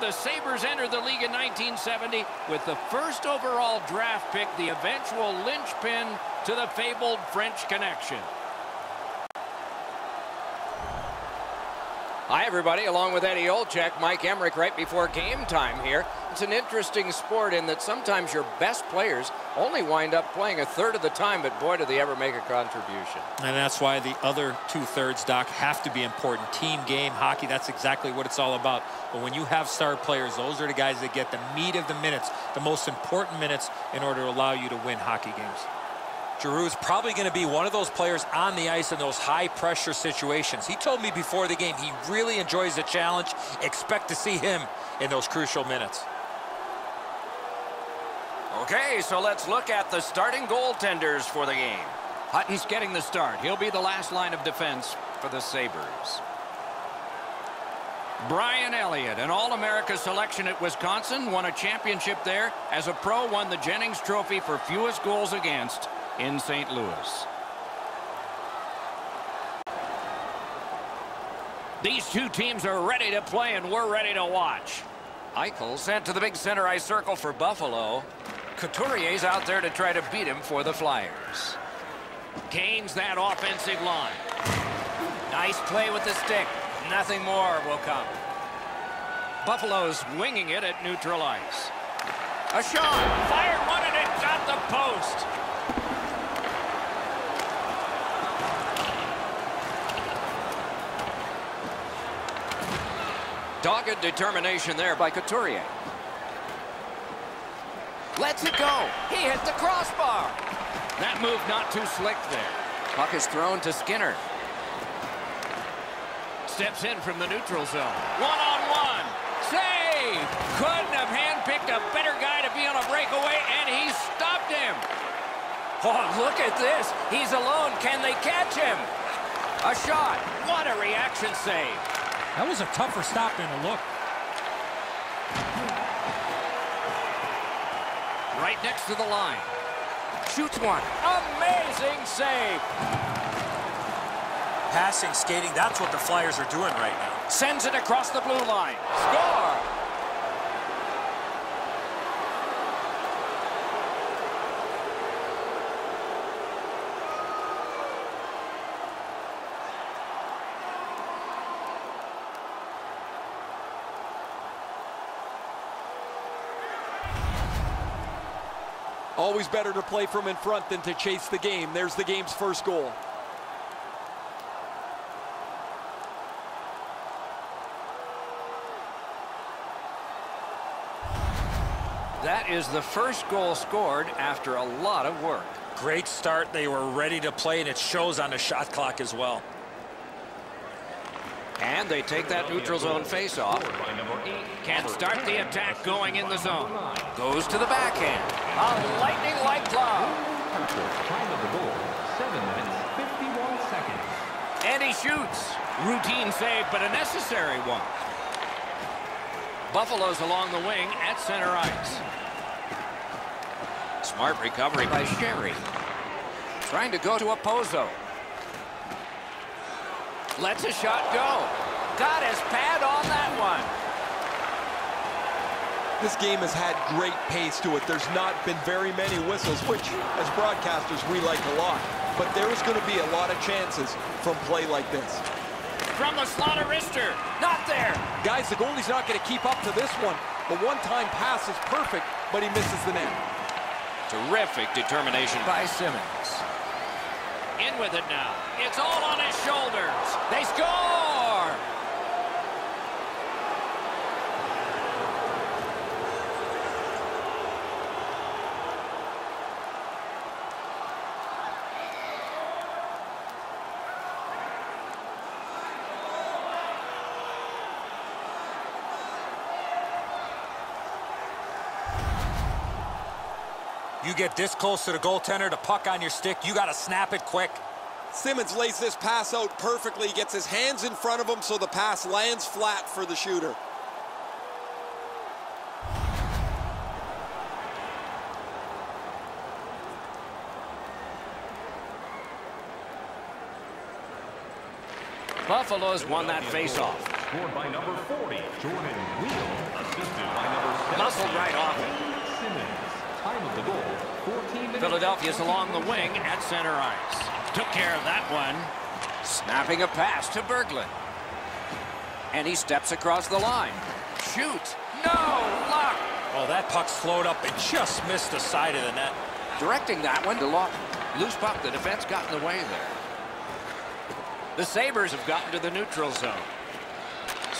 the Sabres entered the league in 1970 with the first overall draft pick, the eventual linchpin to the fabled French Connection. Hi, everybody. Along with Eddie Olczyk, Mike Emmerich right before game time here. It's an interesting sport in that sometimes your best players only wind up playing a third of the time, but boy, do they ever make a contribution. And that's why the other two-thirds, Doc, have to be important. Team game, hockey, that's exactly what it's all about. But when you have star players, those are the guys that get the meat of the minutes, the most important minutes in order to allow you to win hockey games. Giroux's probably going to be one of those players on the ice in those high-pressure situations. He told me before the game he really enjoys the challenge. Expect to see him in those crucial minutes. Okay, so let's look at the starting goaltenders for the game. Hutton's getting the start. He'll be the last line of defense for the Sabres. Brian Elliott, an All-America selection at Wisconsin, won a championship there. As a pro, won the Jennings Trophy for fewest goals against in St. Louis. These two teams are ready to play, and we're ready to watch. Eichel sent to the big center ice circle for Buffalo. Couturier's out there to try to beat him for the Flyers. Gains that offensive line. Nice play with the stick. Nothing more will come. Buffalo's winging it at neutral ice. A shot. Fired one, and it got the post. Dogged determination there by Couturier. Lets it go. He hit the crossbar. That move not too slick there. Puck is thrown to Skinner. Steps in from the neutral zone. One-on-one. Save! Couldn't have handpicked a better guy to be on a breakaway, and he stopped him. Oh, look at this. He's alone. Can they catch him? A shot. What a reaction save. That was a tougher stop than a look. Right next to the line. Shoots one. Amazing save. Passing, skating, that's what the Flyers are doing right now. Sends it across the blue line. Score! Always better to play from in front than to chase the game. There's the game's first goal. That is the first goal scored after a lot of work. Great start. They were ready to play, and it shows on the shot clock as well. And they take that neutral zone face-off. Can start the attack going in the zone. Goes to the backhand. A lightning-like glove. Time of the goal, 7 minutes, 51 seconds. And he shoots. Routine save, but a necessary one. Buffalo's along the wing at center ice. Smart recovery by Sherry. Trying to go to Opposo. Lets a shot go. Got his pad on that one. This game has had great pace to it. There's not been very many whistles, which, as broadcasters, we like a lot. But there is going to be a lot of chances from play like this. From the slaughter wrister. Not there. Guys, the goalie's not going to keep up to this one. The one-time pass is perfect, but he misses the net. Terrific determination by Simmons. In with it now. It's all on his shoulders. They score! You get this close to the goaltender, the puck on your stick, you got to snap it quick. Simmons lays this pass out perfectly. He gets his hands in front of him so the pass lands flat for the shooter. Buffalo's won that faceoff. Scored by number 40, Jordan Wheel. 14 minutes. Philadelphia's along the wing at center ice. Took care of that one. Snapping a pass to Berglund. And he steps across the line. Shoots. No luck. Oh, that puck slowed up and just missed the side of the net. Directing that one to Lawton. Loose puck. The defense got in the way there. The Sabres have gotten to the neutral zone.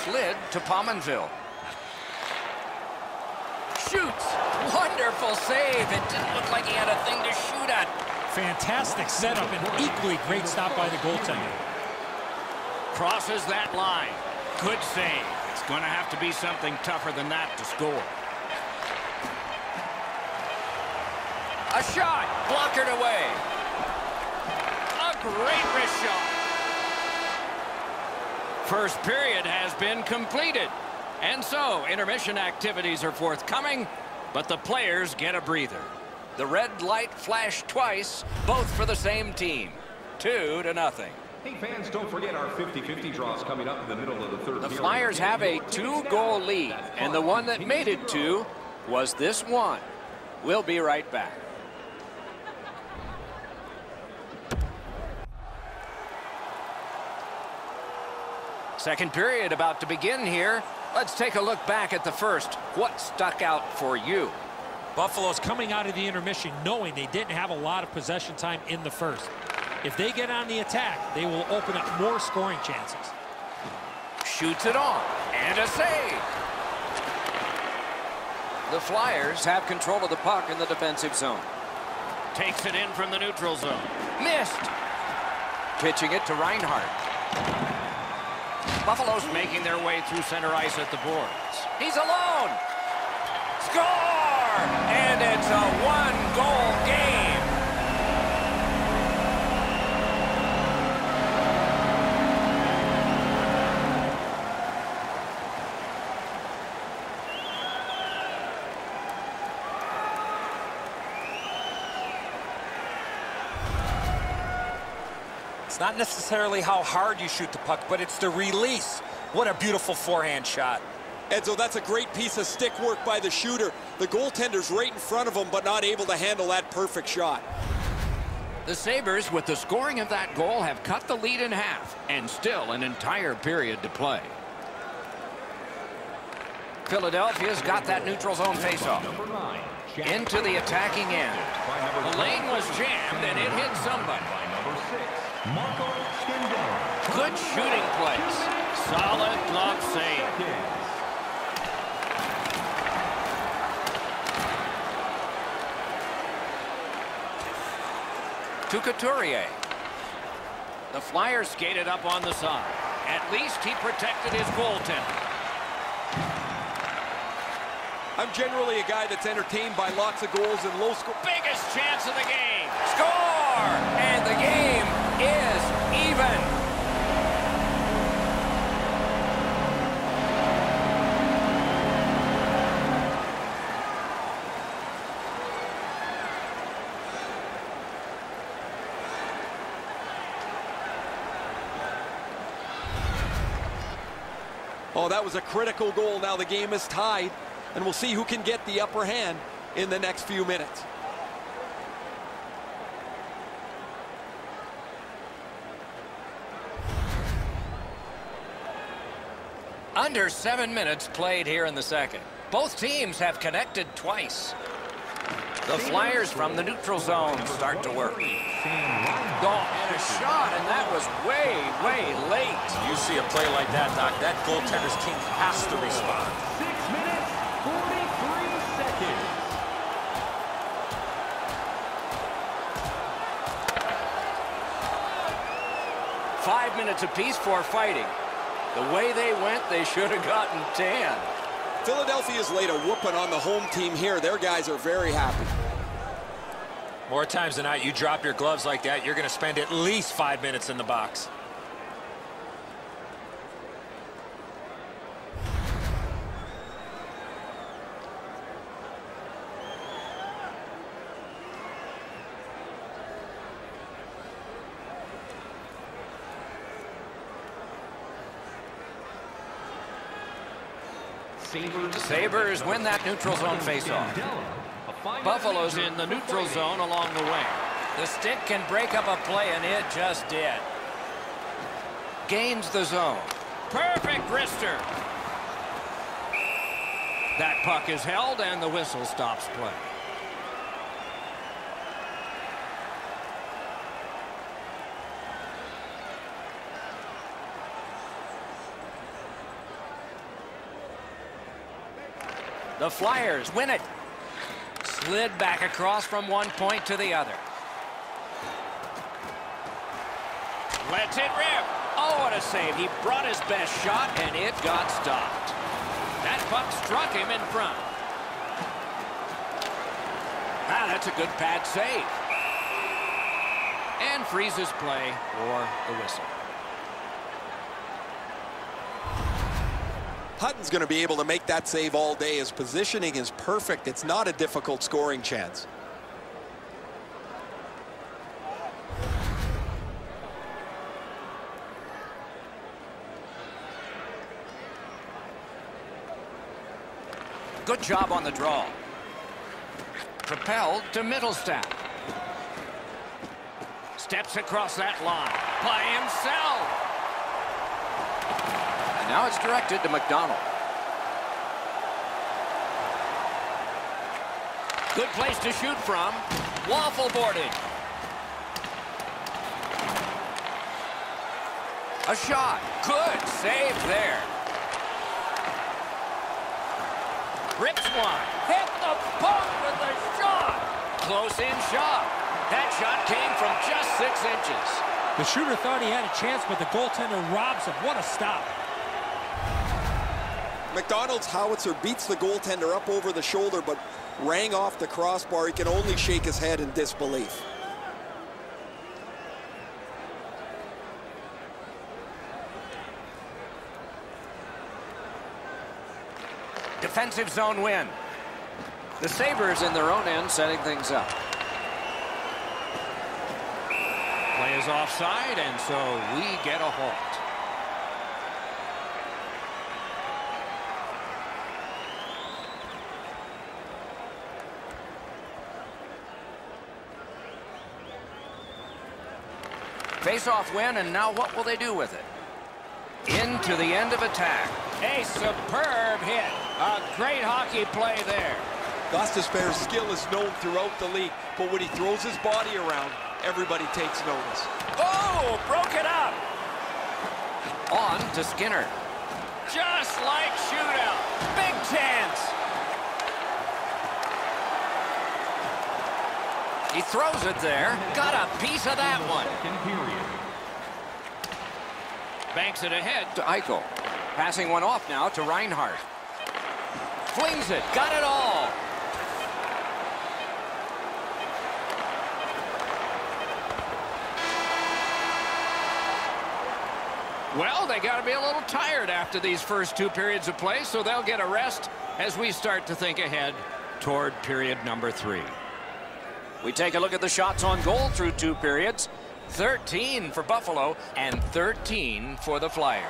Slid to Pominville. Shoots. Wonderful save. It didn't look like he had a thing to shoot at. Fantastic setup and equally great stop by the goaltender. Crosses that line. Good save. It's going to have to be something tougher than that to score. A shot. Blockered away. A great wrist shot. First period has been completed. And so, intermission activities are forthcoming, but the players get a breather. The red light flashed twice, both for the same team. 2-0. Hey, fans, don't forget our 50-50 draws coming up in the middle of the third The period. Flyers have a 2-goal lead, and the one that made it 2 was this one. We'll be right back. Second period about to begin here. Let's take a look back at the first. What stuck out for you? Buffalo's coming out of the intermission knowing they didn't have a lot of possession time in the first. If they get on the attack, they will open up more scoring chances. Shoots it on. And a save. The Flyers have control of the puck in the defensive zone. Takes it in from the neutral zone. Missed. Pitching it to Reinhart. Buffalo's making their way through center ice at the boards. He's alone. Score! And it's a one-goal game. It's not necessarily how hard you shoot the puck, but it's the release. What a beautiful forehand shot. Edzo, that's a great piece of stick work by the shooter. The goaltender's right in front of him, but not able to handle that perfect shot. The Sabres, with the scoring of that goal, have cut the lead in half, and still an entire period to play. Philadelphia's got that neutral zone faceoff. Into the attacking end. The lane was jammed, and it hit somebody. Good shooting place. Solid glove save. To Couturier. The Flyers skated up on the side. At least he protected his goaltender. I'm generally a guy that's entertained by lots of goals and low score. Biggest chance of the game. Score! And the game is even. Oh, that was a critical goal. Now the game is tied, and we'll see who can get the upper hand in the next few minutes. Under 7 minutes played here in the second. Both teams have connected twice. The Flyers from the neutral zone start to work. And a shot, and that was way, way late. You see a play like that, Doc, that goaltender's king has to respond. 6 minutes, 43 seconds. Five minutes apiece for fighting. The way they went, they should have gotten 10. Philadelphia's laid a whooping on the home team here. Their guys are very happy. More times than not, you drop your gloves like that, you're going to spend at least 5 minutes in the box. The Sabres win that neutral zone faceoff. Buffalo's in the neutral zone along the wing. The stick can break up a play, and it just did. Gains the zone. Perfect wrister. That puck is held, and the whistle stops play. The Flyers win it. Slid back across from one point to the other. Lets it rip. Oh, what a save. He brought his best shot, and it got stopped. That puck struck him in front. Ah, that's a good pad save. And freezes play for the whistle. Hutton's going to be able to make that save all day. His positioning is perfect. It's not a difficult scoring chance. Good job on the draw. Propelled to Middlestat. Steps across that line by himself. Now it's directed to McDonald. Good place to shoot from. Waffle boarded. A shot. Good save there. Rips one. Hit the puck with a shot. Close in shot. That shot came from just 6 inches. The shooter thought he had a chance, but the goaltender robs him. What a stop. McDonald's howitzer beats the goaltender up over the shoulder, but rang off the crossbar. He can only shake his head in disbelief. Defensive zone win. The Sabres in their own end setting things up. Play is offside, and so we get a halt. Face-off win, and now what will they do with it? Into the end of attack. A superb hit. A great hockey play there. Gostisbehere's skill is known throughout the league, but when he throws his body around, everybody takes notice. Oh, broke it up. On to Skinner. Just like shootout. Big chance. He throws it there. Got a piece of that one. Banks it ahead To Eichel. Passing one off now to Reinhart. Flings it. Got it all. Well, they got to be a little tired after these first 2 periods of play, so they'll get a rest as we start to think ahead toward period number 3. We take a look at the shots on goal through 2 periods. 13 for Buffalo and 13 for the Flyers.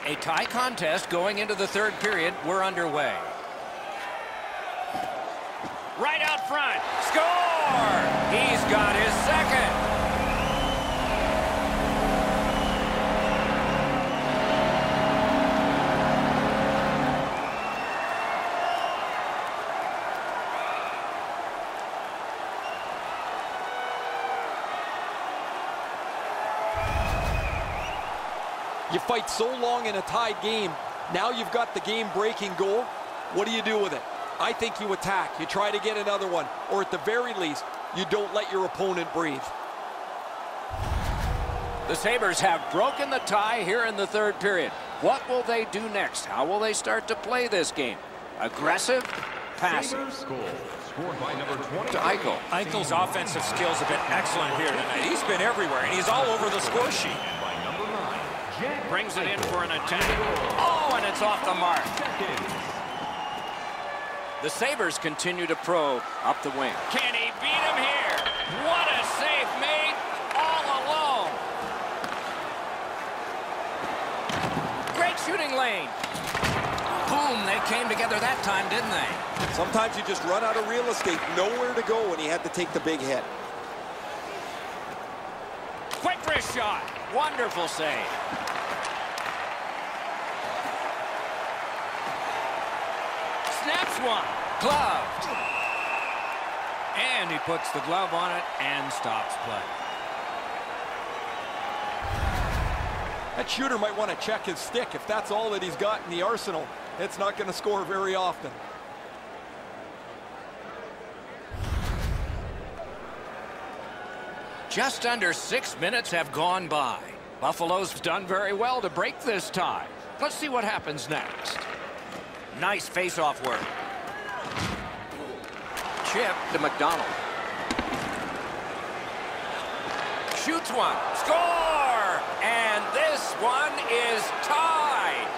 A tie contest going into the 3rd period. We're underway. Right out front. Score! He's got his second. You fight so long in a tied game. Now you've got the game-breaking goal. What do you do with it? I think you attack. You try to get another one. Or at the very least, you don't let your opponent breathe. The Sabres have broken the tie here in the 3rd period. What will they do next? How will they start to play this game? Aggressive? Passive? Scored by number 20. To Eichel. Eichel's offensive skills have been excellent here tonight. He's been everywhere, and he's all over the score sheet. And by number 9, Jack Brings it in Eichel. for an attack. Oh, and it's off the mark. Seconds. The Sabres continue to probe up the wing. Can he beat him here? What a save made all alone. Great shooting lane. Boom, they came together that time, didn't they? Sometimes you just run out of real estate, nowhere to go, and he had to take the big hit. Quick wrist shot. Wonderful save. Snaps one. Gloved. And he puts the glove on it and stops play. That shooter might want to check his stick. If that's all that he's got in the arsenal, it's not going to score very often. Just under 6 minutes have gone by. Buffalo's done very well to break this tie. Let's see what happens next. Nice face-off work. Chip to McDonald. Shoots one. Score! And this one is tied.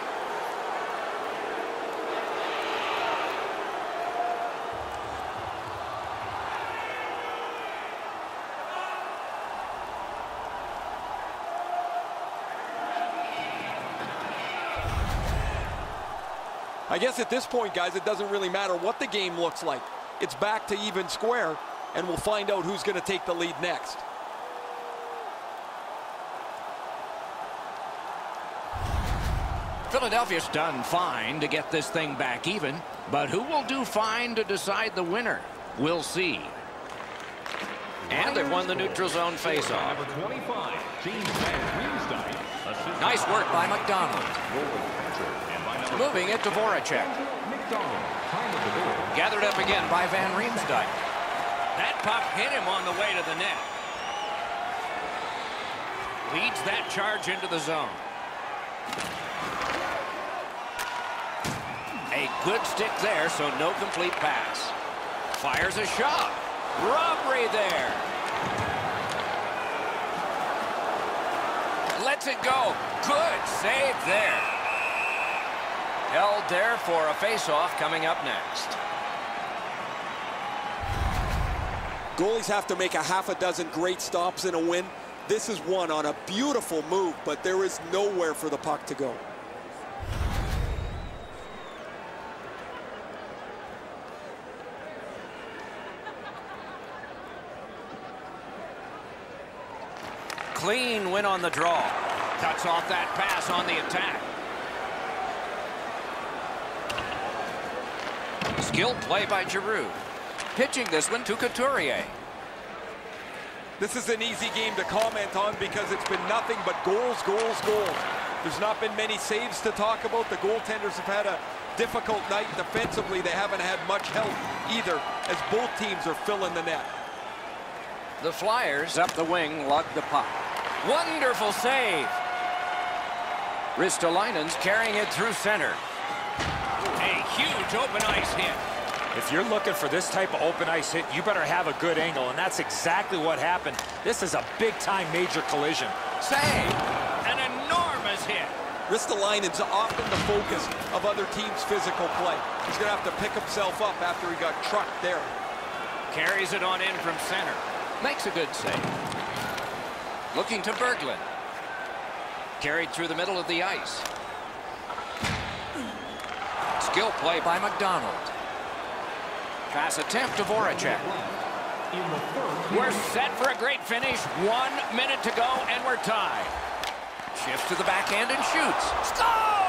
I guess at this point, guys, it doesn't really matter what the game looks like. It's back to even square, and we'll find out who's going to take the lead next. Philadelphia's done fine to get this thing back even, but who will do fine to decide the winner? We'll see. And they've won the neutral zone faceoff. Number 25, James Van Riemsdyk. Nice work by McDonald. Moving it to Voracek. Gathered up again by Van Riemsdyk. That puck hit him on the way to the net. Leads that charge into the zone. A good stick there, so no complete pass. Fires a shot. Robbery there. Lets it go. Good save there. Held there for a face-off coming up next. Goalies have to make a half a dozen great stops in a win. This is one on a beautiful move, but there is nowhere for the puck to go. Clean win on the draw. Cuts off that pass on the attack. Skilled play by Giroux. Pitching this one to Couturier. This is an easy game to comment on because it's been nothing but goals, goals, goals. There's not been many saves to talk about. The goaltenders have had a difficult night. Defensively, they haven't had much help either, as both teams are filling the net. The Flyers up the wing lug the puck. Wonderful save. Ristolainen's carrying it through center. A huge open ice hit. If you're looking for this type of open ice hit, you better have a good angle, and that's exactly what happened. This is a big-time major collision. Save. An enormous hit. Ristolainen's often the focus of other teams' physical play. He's going to have to pick himself up after he got trucked there. Carries it on in from center. Makes a good save. Looking to Berglund. Carried through the middle of the ice. Skill play by McDonald. Pass attempt to Voracek. We're set for a great finish. 1 minute to go, and we're tied. Shifts to the backhand and shoots. Score!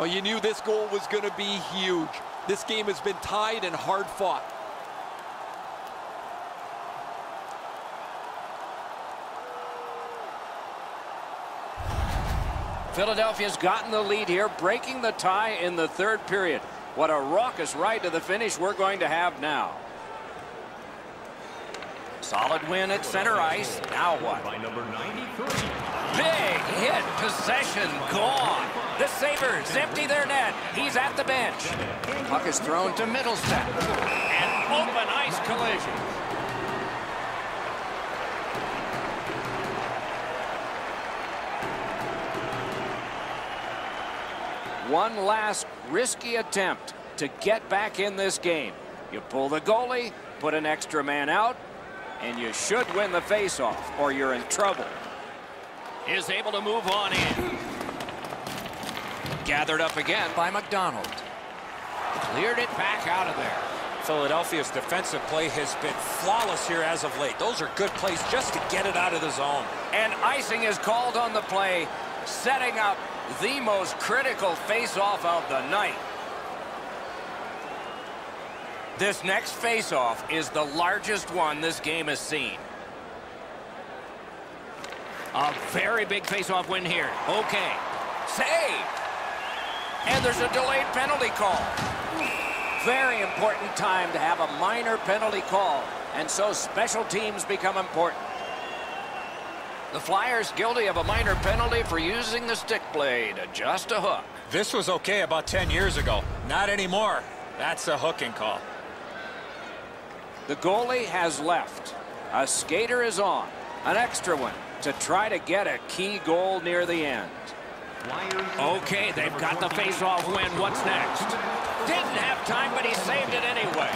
Oh, you knew this goal was going to be huge. This game has been tied and hard fought. Philadelphia's gotten the lead here, breaking the tie in the third period. What a raucous ride to the finish we're going to have now. Solid win at center ice. Now what? By number 93. Big hit. Possession gone. The Sabres empty their net. He's at the bench. Puck is thrown to Middlestat. An open ice collision. One last risky attempt to get back in this game. You pull the goalie, put an extra man out, and you should win the faceoff, or you're in trouble. Is able to move on in. Gathered up again by McDonald. Cleared it back out of there. Philadelphia's defensive play has been flawless here as of late. Those are good plays just to get it out of the zone. And icing is called on the play, setting up the most critical face-off of the night. This next face-off is the largest one this game has seen. A very big face-off win here. Okay. Save. And there's a delayed penalty call. Very important time to have a minor penalty call. And so special teams become important. The Flyers guilty of a minor penalty for using the stick blade. Just a hook. This was okay about 10 years ago. Not anymore. That's a hooking call. The goalie has left. A skater is on. An extra one to try to get a key goal near the end. Okay, they've got the face-off win. What's next? Didn't have time, but he saved it anyway.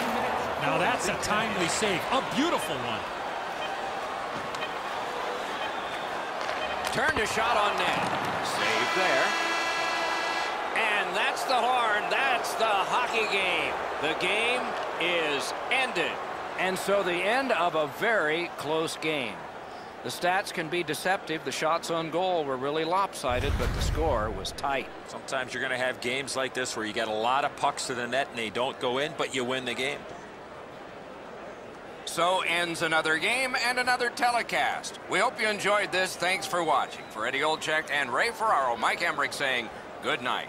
Now that's a timely save. A beautiful one. Turned a shot on net. Save there. And that's the horn. That's the hockey game. The game is ended. And so the end of a very close game. The stats can be deceptive. The shots on goal were really lopsided, but the score was tight. Sometimes you're going to have games like this where you get a lot of pucks to the net and they don't go in, but you win the game. So ends another game and another telecast. We hope you enjoyed this. Thanks for watching. For Eddie Olczyk and Ray Ferraro, Mike Emmerich saying good night.